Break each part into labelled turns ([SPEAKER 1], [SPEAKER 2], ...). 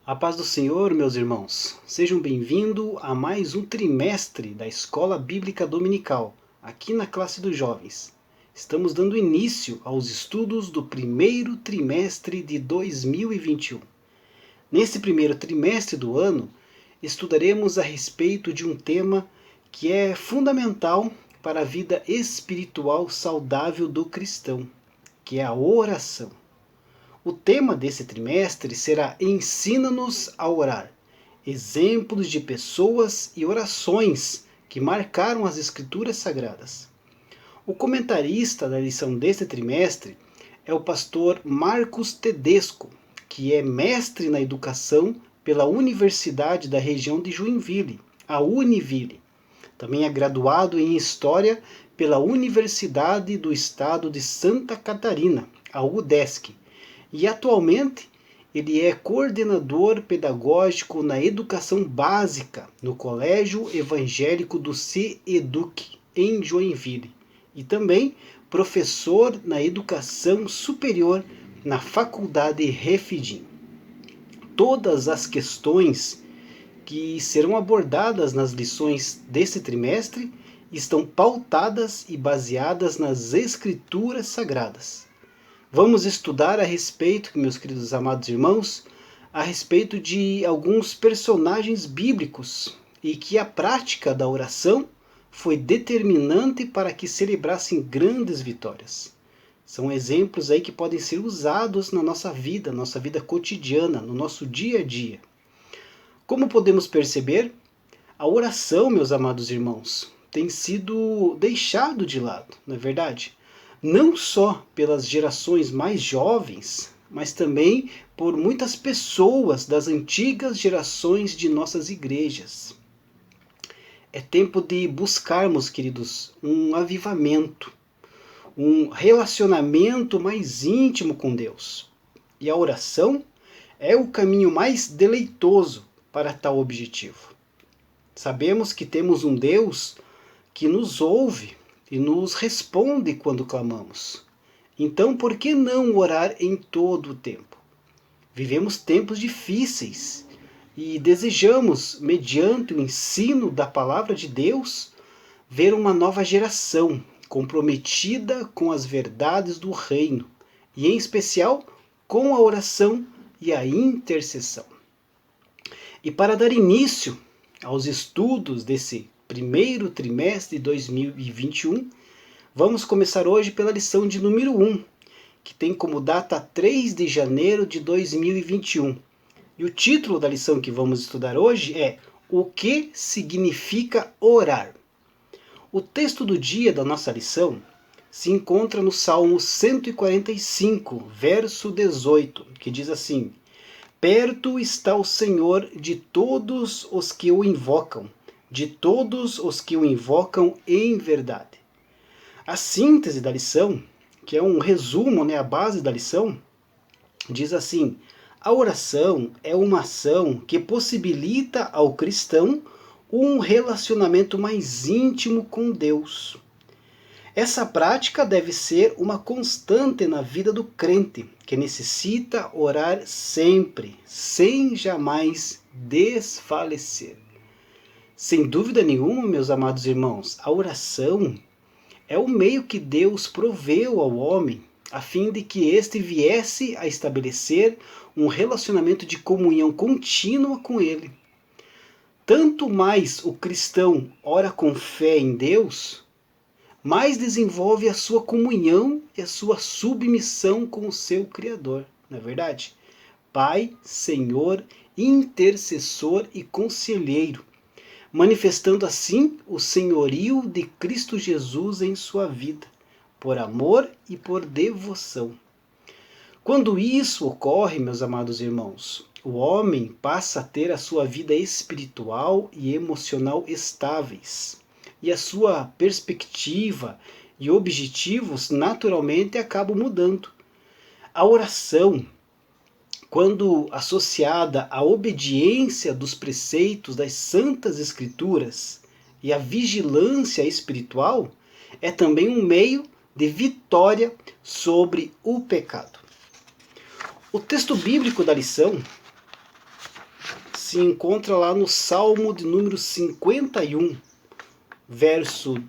[SPEAKER 1] A paz do Senhor, meus irmãos. Sejam bem-vindos a mais um trimestre da Escola Bíblica Dominical, aqui na classe dos jovens. Estamos dando início aos estudos do primeiro trimestre de 2021. Nesse primeiro trimestre do ano, estudaremos a respeito de um tema que é fundamental para a vida espiritual saudável do cristão, que é a oração. O tema desse trimestre será Ensina-nos a orar. Exemplos de pessoas e orações que marcaram as Escrituras Sagradas. O comentarista da lição deste trimestre é o pastor Marcos Tedesco, que é mestre na educação pela Universidade da região de Joinville, a Univille. Também é graduado em História pela Universidade do Estado de Santa Catarina, a UDESC. E atualmente ele é coordenador pedagógico na educação básica no Colégio Evangélico do CEDUC, em Joinville. E também professor na educação superior na Faculdade Refidim. Todas as questões que serão abordadas nas lições desse trimestre estão pautadas e baseadas nas Escrituras Sagradas. Vamos estudar a respeito, meus queridos amados irmãos, a respeito de alguns personagens bíblicos e que a prática da oração foi determinante para que celebrassem grandes vitórias. São exemplos aí que podem ser usados na nossa vida cotidiana, no nosso dia a dia. Como podemos perceber, a oração, meus amados irmãos, tem sido deixado de lado, não é verdade? Não só pelas gerações mais jovens, mas também por muitas pessoas das antigas gerações de nossas igrejas. É tempo de buscarmos, queridos, um avivamento, um relacionamento mais íntimo com Deus. E a oração é o caminho mais deleitoso para tal objetivo. Sabemos que temos um Deus que nos ouve e nos responde quando clamamos. Então, por que não orar em todo o tempo? Vivemos tempos difíceis e desejamos, mediante o ensino da palavra de Deus, ver uma nova geração comprometida com as verdades do reino e, em especial, com a oração e a intercessão. E para dar início aos estudos desse primeiro trimestre de 2021, vamos começar hoje pela lição de número 1, que tem como data 3 de janeiro de 2021. E o título da lição que vamos estudar hoje é O que significa orar? O texto do dia da nossa lição se encontra no Salmo 145, verso 18, que diz assim: Perto está o Senhor de todos os que o invocam, de todos os que o invocam em verdade. A síntese da lição, que é um resumo, a base da lição, diz assim: a oração é uma ação que possibilita ao cristão um relacionamento mais íntimo com Deus. Essa prática deve ser uma constante na vida do crente, que necessita orar sempre, sem jamais desfalecer. Sem dúvida nenhuma, meus amados irmãos, a oração é o meio que Deus proveu ao homem a fim de que este viesse a estabelecer um relacionamento de comunhão contínua com Ele. Tanto mais o cristão ora com fé em Deus, mais desenvolve a sua comunhão e a sua submissão com o seu Criador, não é verdade? Pai, Senhor, intercessor e conselheiro, manifestando assim o senhorio de Cristo Jesus em sua vida, por amor e por devoção. Quando isso ocorre, meus amados irmãos, o homem passa a ter a sua vida espiritual e emocional estáveis, e a sua perspectiva e objetivos naturalmente acabam mudando. A oração, quando associada à obediência dos preceitos das Santas Escrituras e à vigilância espiritual, é também um meio de vitória sobre o pecado. O texto bíblico da lição se encontra lá no Salmo de número 51,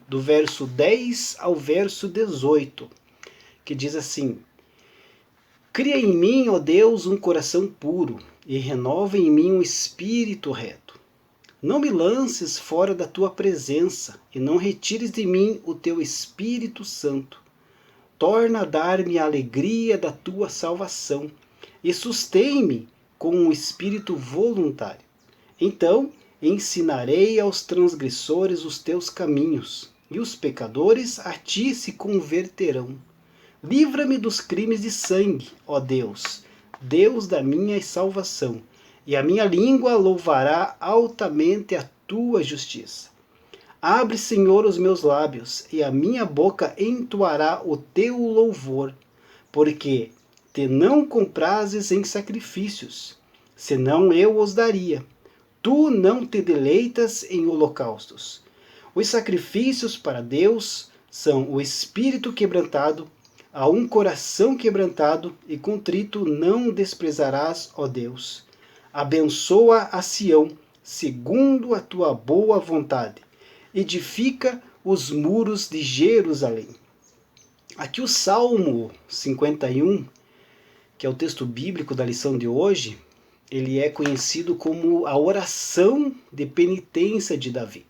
[SPEAKER 1] do verso 10 ao verso 18, que diz assim: Cria em mim, ó Deus, um coração puro, e renova em mim um espírito reto. Não me lances fora da tua presença, e não retires de mim o teu Espírito Santo. Torna a dar-me a alegria da tua salvação, e sustém-me com um espírito voluntário. Então ensinarei aos transgressores os teus caminhos, e os pecadores a ti se converterão. Livra-me dos crimes de sangue, ó Deus, Deus da minha salvação, e a minha língua louvará altamente a tua justiça. Abre, Senhor, os meus lábios, e a minha boca entoará o teu louvor, porque te não comprazes em sacrifícios, senão eu os daria. Tu não te deleitas em holocaustos. Os sacrifícios para Deus são o espírito quebrantado, a um coração quebrantado e contrito não desprezarás, ó Deus. Abençoa a Sião, segundo a tua boa vontade. Edifica os muros de Jerusalém. Aqui o Salmo 51, que é o texto bíblico da lição de hoje, ele é conhecido como a oração de penitência de Davi.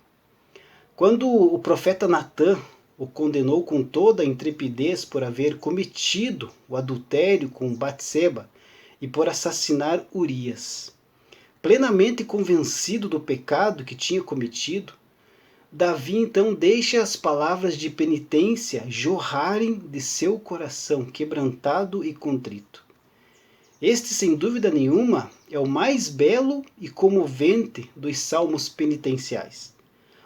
[SPEAKER 1] Quando o profeta Natã o condenou com toda a intrepidez por haver cometido o adultério com Batseba e por assassinar Urias, plenamente convencido do pecado que tinha cometido, Davi então deixa as palavras de penitência jorrarem de seu coração quebrantado e contrito. Este, sem dúvida nenhuma, é o mais belo e comovente dos salmos penitenciais.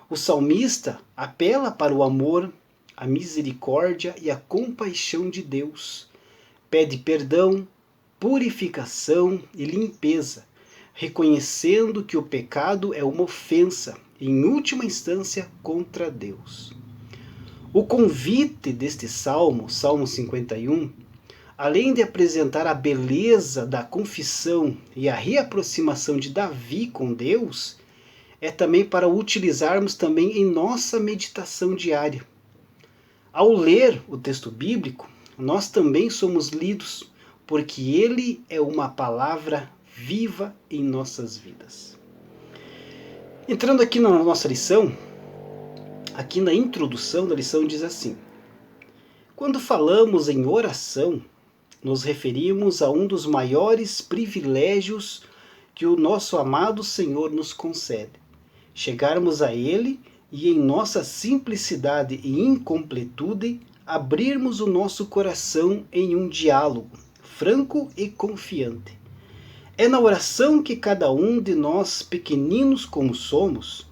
[SPEAKER 1] O salmista apela para o amor, a misericórdia e a compaixão de Deus. Pede perdão, purificação e limpeza, reconhecendo que o pecado é uma ofensa, em última instância, contra Deus. O convite deste salmo, Salmo 51, além de apresentar a beleza da confissão e a reaproximação de Davi com Deus, é também para utilizarmos também em nossa meditação diária. Ao ler o texto bíblico, nós também somos lidos, porque ele é uma palavra viva em nossas vidas. Entrando aqui na nossa lição, aqui na introdução da lição diz assim: quando falamos em oração, nos referimos a um dos maiores privilégios que o nosso amado Senhor nos concede. Chegarmos a Ele e em nossa simplicidade e incompletude, abrirmos o nosso coração em um diálogo franco e confiante. É na oração que cada um de nós, pequeninos como somos,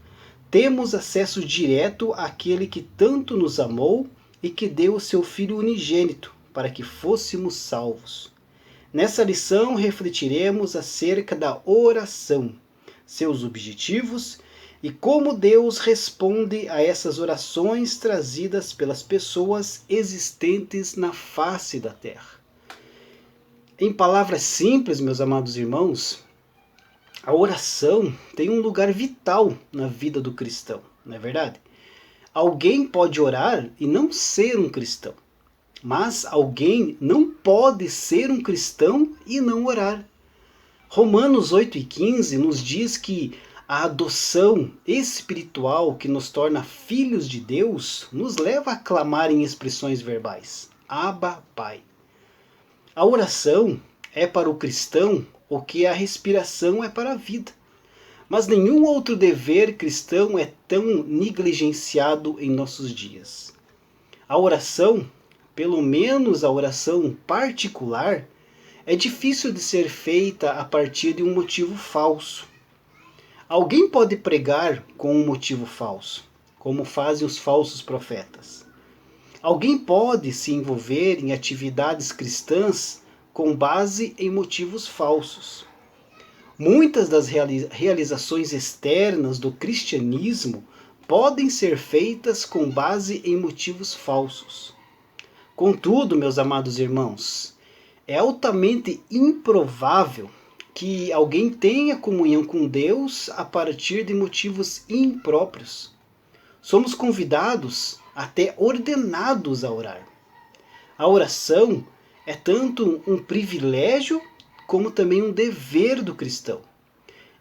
[SPEAKER 1] temos acesso direto àquele que tanto nos amou e que deu o seu Filho unigênito para que fôssemos salvos. Nessa lição refletiremos acerca da oração, seus objetivos e como Deus responde a essas orações trazidas pelas pessoas existentes na face da terra. Em palavras simples, meus amados irmãos, a oração tem um lugar vital na vida do cristão, não é verdade? Alguém pode orar e não ser um cristão, mas alguém não pode ser um cristão e não orar. Romanos 8:15 nos diz que a adoção espiritual que nos torna filhos de Deus nos leva a clamar em expressões verbais: Abba, Pai. A oração é para o cristão o que a respiração é para a vida. Mas nenhum outro dever cristão é tão negligenciado em nossos dias. A oração, pelo menos a oração particular, é difícil de ser feita a partir de um motivo falso. Alguém pode pregar com um motivo falso, como fazem os falsos profetas. Alguém pode se envolver em atividades cristãs com base em motivos falsos. Muitas das realizações externas do cristianismo podem ser feitas com base em motivos falsos. Contudo, meus amados irmãos, é altamente improvável, que alguém tenha comunhão com Deus a partir de motivos impróprios. Somos convidados, até ordenados a orar. A oração é tanto um privilégio como também um dever do cristão.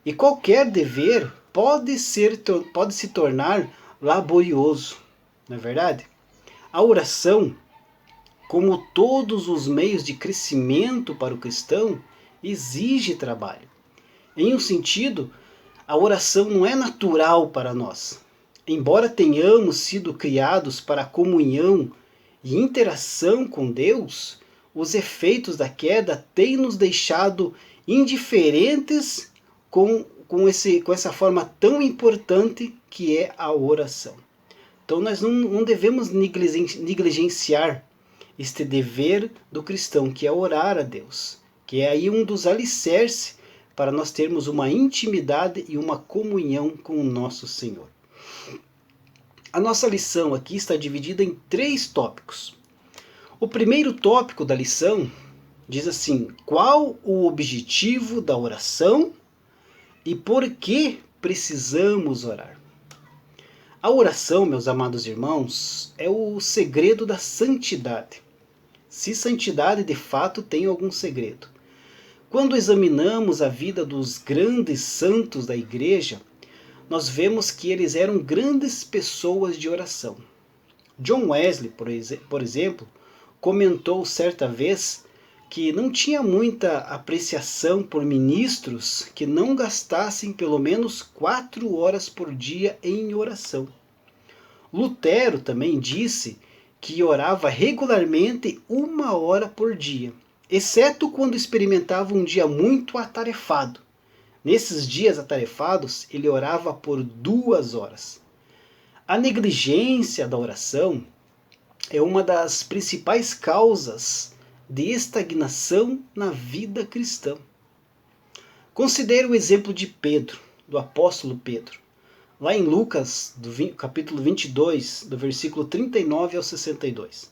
[SPEAKER 1] E qualquer dever pode se tornar laborioso, não é verdade? A oração, como todos os meios de crescimento para o cristão, exige trabalho. Em um sentido, a oração não é natural para nós. Embora tenhamos sido criados para a comunhão e interação com Deus, os efeitos da queda têm nos deixado indiferentes com essa forma tão importante que é a oração. Então nós não devemos negligenciar este dever do cristão, que é orar a Deus, que é aí um dos alicerces para nós termos uma intimidade e uma comunhão com o nosso Senhor. A nossa lição aqui está dividida em 3 tópicos. O primeiro tópico da lição diz assim: qual o objetivo da oração e por que precisamos orar? A oração, meus amados irmãos, é o segredo da santidade. Se santidade de fato tem algum segredo. Quando examinamos a vida dos grandes santos da igreja, nós vemos que eles eram grandes pessoas de oração. John Wesley, por exemplo, comentou certa vez que não tinha muita apreciação por ministros que não gastassem pelo menos 4 horas por dia em oração. Lutero também disse que orava regularmente 1 hora por dia, exceto quando experimentava um dia muito atarefado. Nesses dias atarefados, ele orava por 2 horas. A negligência da oração é uma das principais causas de estagnação na vida cristã. Considere o exemplo de Pedro, do apóstolo Pedro. Lá em Lucas, capítulo 22, do versículo 39 ao 62.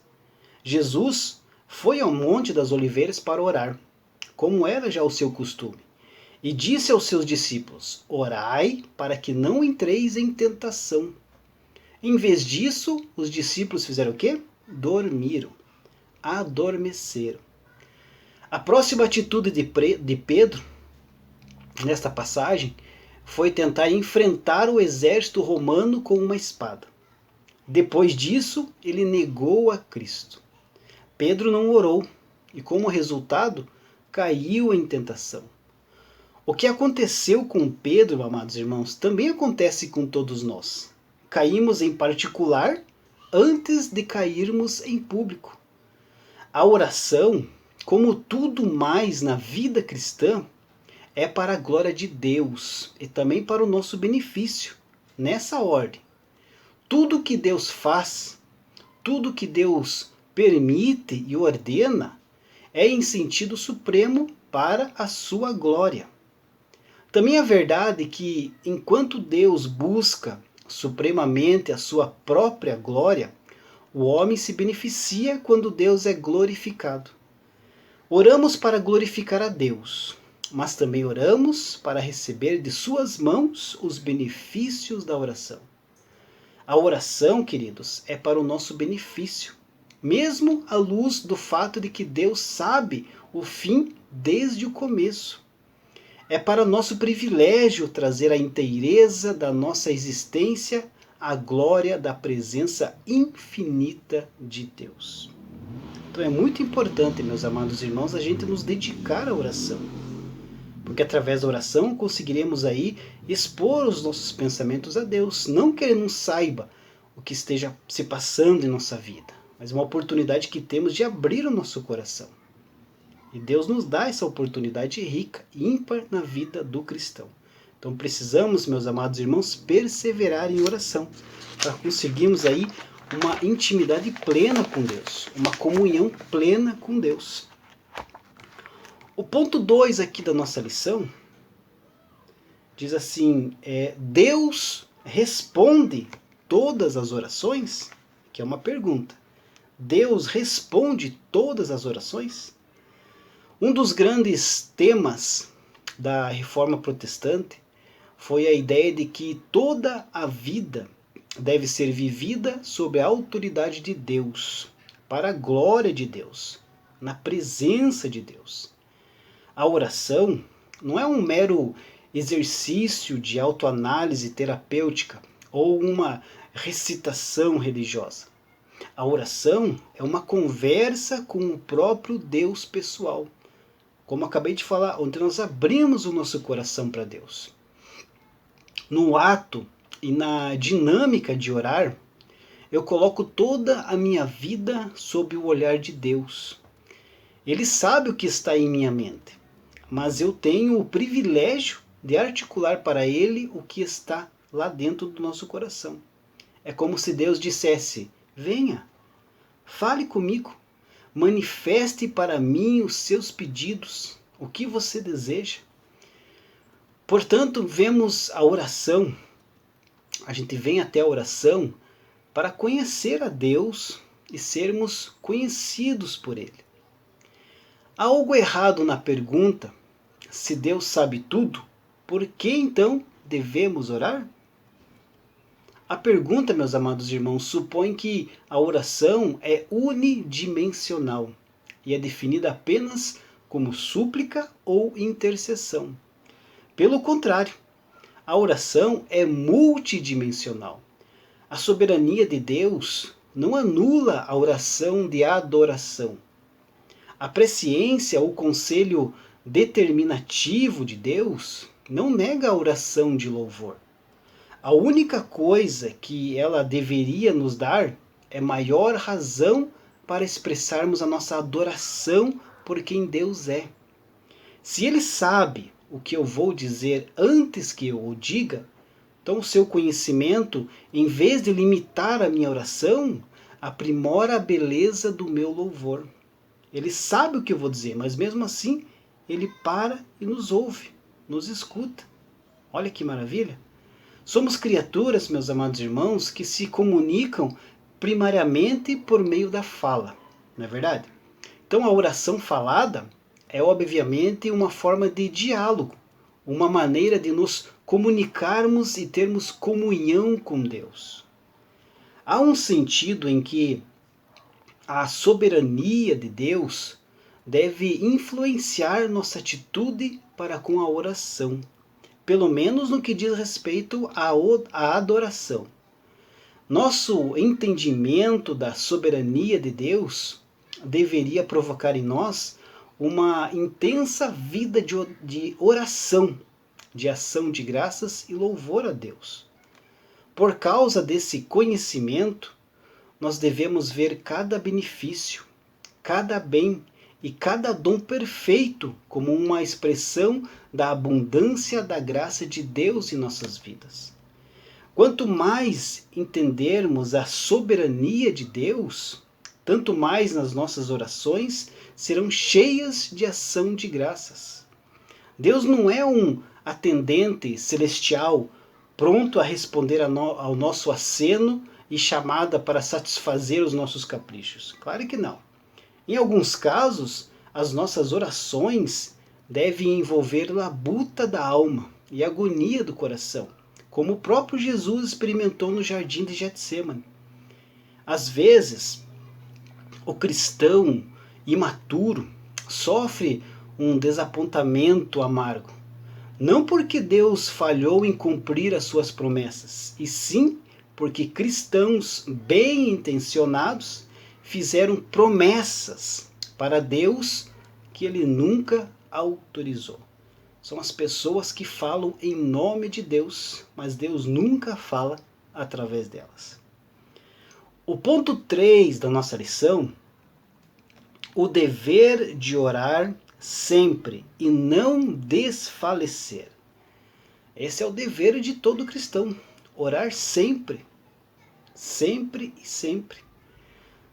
[SPEAKER 1] Jesus foi ao Monte das Oliveiras para orar, como era já o seu costume. E disse aos seus discípulos: orai para que não entreis em tentação. Em vez disso, os discípulos fizeram o quê? Dormiram, adormeceram. A próxima atitude de Pedro, nesta passagem, foi tentar enfrentar o exército romano com uma espada. Depois disso, ele negou a Cristo. Pedro não orou e, como resultado, caiu em tentação. O que aconteceu com Pedro, amados irmãos, também acontece com todos nós. Caímos em particular antes de cairmos em público. A oração, como tudo mais na vida cristã, é para a glória de Deus e também para o nosso benefício, nessa ordem. Tudo que Deus faz, tudo que Deus permite e ordena, é em sentido supremo para a sua glória. Também é verdade que, enquanto Deus busca supremamente a sua própria glória, o homem se beneficia quando Deus é glorificado. Oramos para glorificar a Deus, mas também oramos para receber de suas mãos os benefícios da oração. A oração, queridos, é para o nosso benefício, mesmo à luz do fato de que Deus sabe o fim desde o começo. É para nosso privilégio trazer a inteireza da nossa existência à glória da presença infinita de Deus. Então é muito importante, meus amados irmãos, a gente nos dedicar à oração. Porque através da oração conseguiremos aí expor os nossos pensamentos a Deus. Não que Ele não saiba o que esteja se passando em nossa vida, mas uma oportunidade que temos de abrir o nosso coração. E Deus nos dá essa oportunidade rica, ímpar na vida do cristão. Então precisamos, meus amados irmãos, perseverar em oração para conseguirmos aí uma intimidade plena com Deus, uma comunhão plena com Deus. O ponto 2 aqui da nossa lição diz assim, Deus responde todas as orações? Que é uma pergunta. Deus responde todas as orações? Um dos grandes temas da Reforma Protestante foi a ideia de que toda a vida deve ser vivida sob a autoridade de Deus, para a glória de Deus, na presença de Deus. A oração não é um mero exercício de autoanálise terapêutica ou uma recitação religiosa. A oração é uma conversa com o próprio Deus pessoal. Como acabei de falar, onde nós abrimos o nosso coração para Deus. No ato e na dinâmica de orar, eu coloco toda a minha vida sob o olhar de Deus. Ele sabe o que está em minha mente, mas eu tenho o privilégio de articular para Ele o que está lá dentro do nosso coração. É como se Deus dissesse: venha, fale comigo, manifeste para mim os seus pedidos, o que você deseja. Portanto, vemos a oração, a gente vem até a oração para conhecer a Deus e sermos conhecidos por Ele. Há algo errado na pergunta: se Deus sabe tudo, por que então devemos orar? A pergunta, meus amados irmãos, supõe que a oração é unidimensional e é definida apenas como súplica ou intercessão. Pelo contrário, a oração é multidimensional. A soberania de Deus não anula a oração de adoração. A presciência ou conselho determinativo de Deus não nega a oração de louvor. A única coisa que ela deveria nos dar é maior razão para expressarmos a nossa adoração por quem Deus é. Se Ele sabe o que eu vou dizer antes que eu o diga, então o seu conhecimento, em vez de limitar a minha oração, aprimora a beleza do meu louvor. Ele sabe o que eu vou dizer, mas mesmo assim, Ele para e nos ouve, nos escuta. Olha que maravilha! Somos criaturas, meus amados irmãos, que se comunicam primariamente por meio da fala, não é verdade? Então a oração falada é obviamente uma forma de diálogo, uma maneira de nos comunicarmos e termos comunhão com Deus. Há um sentido em que a soberania de Deus deve influenciar nossa atitude para com a oração, pelo menos no que diz respeito à adoração. Nosso entendimento da soberania de Deus deveria provocar em nós uma intensa vida de oração, de ação de graças e louvor a Deus. Por causa desse conhecimento, nós devemos ver cada benefício, cada bem e cada dom perfeito como uma expressão da abundância da graça de Deus em nossas vidas. Quanto mais entendermos a soberania de Deus, tanto mais nas nossas orações serão cheias de ação de graças. Deus não é um atendente celestial pronto a responder ao nosso aceno e chamada para satisfazer os nossos caprichos. Claro que não. Em alguns casos, as nossas orações devem envolver labuta da alma e agonia do coração, como o próprio Jesus experimentou no jardim de Getsêmani. Às vezes, o cristão imaturo sofre um desapontamento amargo, não porque Deus falhou em cumprir as suas promessas, e sim porque cristãos bem intencionados fizeram promessas para Deus que Ele nunca autorizou. São as pessoas que falam em nome de Deus, mas Deus nunca fala através delas. O ponto 3 da nossa lição: o dever de orar sempre e não desfalecer. Esse é o dever de todo cristão, orar sempre, sempre e sempre.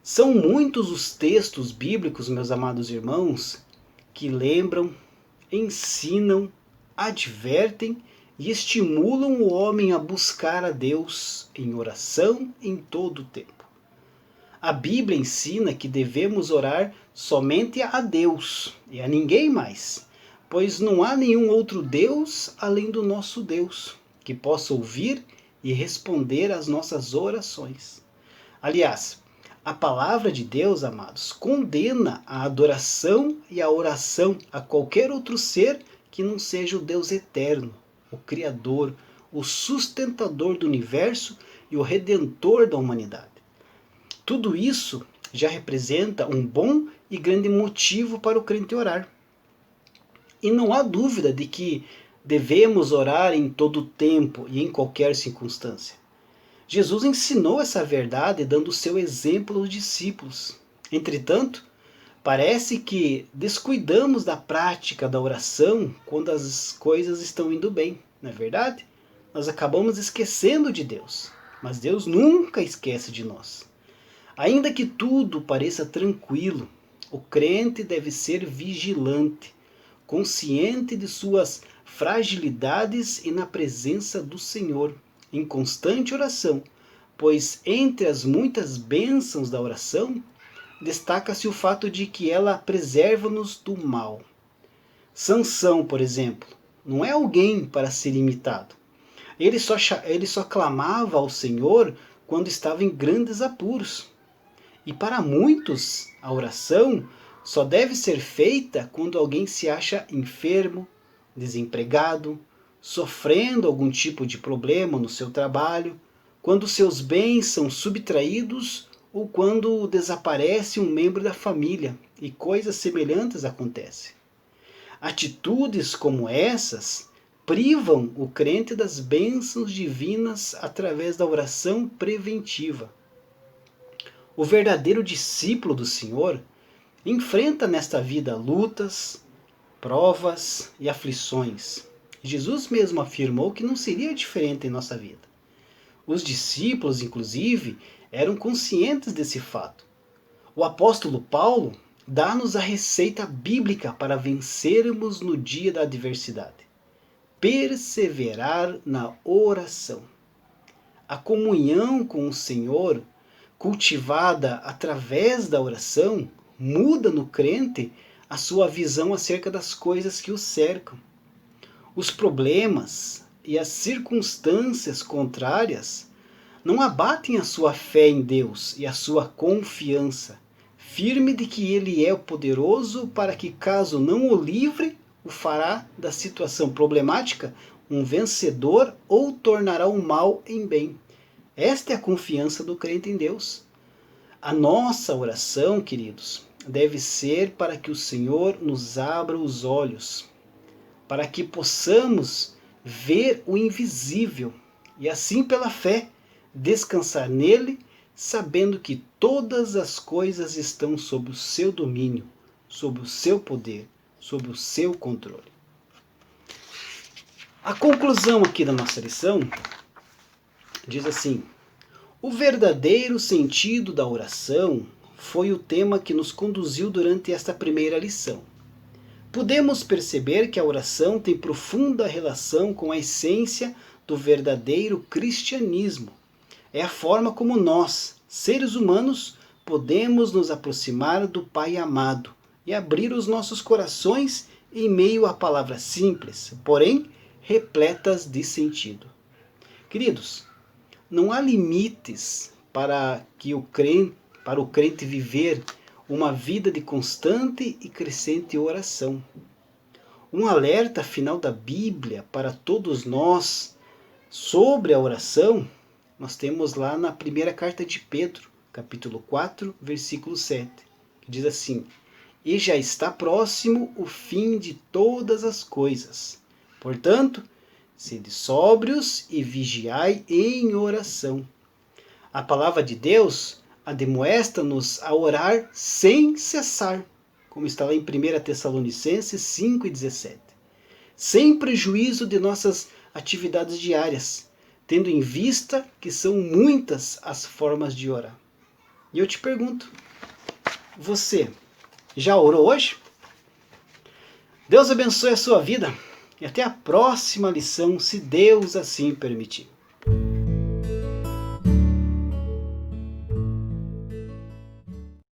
[SPEAKER 1] São muitos os textos bíblicos, meus amados irmãos, que lembram, ensinam, advertem e estimulam o homem a buscar a Deus em oração em todo o tempo. A Bíblia ensina que devemos orar somente a Deus e a ninguém mais, pois não há nenhum outro Deus além do nosso Deus, que possa ouvir e responder às nossas orações. Aliás, a palavra de Deus, amados, condena a adoração e a oração a qualquer outro ser que não seja o Deus eterno, o Criador, o sustentador do universo e o redentor da humanidade. Tudo isso já representa um bom e grande motivo para o crente orar. E não há dúvida de que devemos orar em todo tempo e em qualquer circunstância. Jesus ensinou essa verdade dando o seu exemplo aos discípulos. Entretanto, parece que descuidamos da prática da oração quando as coisas estão indo bem, não é verdade? Nós acabamos esquecendo de Deus, mas Deus nunca esquece de nós. Ainda que tudo pareça tranquilo, o crente deve ser vigilante, consciente de suas fragilidades e na presença do Senhor, em constante oração, pois entre as muitas bênçãos da oração, destaca-se o fato de que ela preserva-nos do mal. Sansão, por exemplo, não é alguém para ser imitado. Ele só clamava ao Senhor quando estava em grandes apuros. E para muitos, a oração só deve ser feita quando alguém se acha enfermo, desempregado, sofrendo algum tipo de problema no seu trabalho, quando seus bens são subtraídos ou quando desaparece um membro da família e coisas semelhantes acontecem. Atitudes como essas privam o crente das bênçãos divinas através da oração preventiva. O verdadeiro discípulo do Senhor enfrenta nesta vida lutas, provas e aflições. Jesus mesmo afirmou que não seria diferente em nossa vida. Os discípulos, inclusive, eram conscientes desse fato. O apóstolo Paulo dá-nos a receita bíblica para vencermos no dia da adversidade. Perseverar na oração. A comunhão com o Senhor, cultivada através da oração, muda no crente a sua visão acerca das coisas que o cercam. Os problemas e as circunstâncias contrárias não abatem a sua fé em Deus e a sua confiança, firme de que Ele é o poderoso para que, caso não o livre, o fará da situação problemática um vencedor ou tornará o mal em bem. Esta é a confiança do crente em Deus. A nossa oração, queridos, deve ser para que o Senhor nos abra os olhos, para que possamos ver o invisível e assim pela fé descansar nele, sabendo que todas as coisas estão sob o seu domínio, sob o seu poder, sob o seu controle. A conclusão aqui da nossa lição diz assim: o verdadeiro sentido da oração foi o tema que nos conduziu durante esta primeira lição. Podemos perceber que a oração tem profunda relação com a essência do verdadeiro cristianismo. É a forma como nós, seres humanos, podemos nos aproximar do Pai amado e abrir os nossos corações em meio a palavras simples, porém repletas de sentido. Queridos, não há limites para o crente viver uma vida de constante e crescente oração. Um alerta final da Bíblia para todos nós sobre a oração, nós temos lá na primeira carta de Pedro, capítulo 4, versículo 7, que diz assim: e já está próximo o fim de todas as coisas. Portanto, sede sóbrios e vigiai em oração. A palavra de Deus admoesta-nos a orar sem cessar, como está lá em 1 Tessalonicenses 5:17, sem prejuízo de nossas atividades diárias, tendo em vista que são muitas as formas de orar. E eu te pergunto, você já orou hoje? Deus abençoe a sua vida e até a próxima lição, se Deus assim permitir.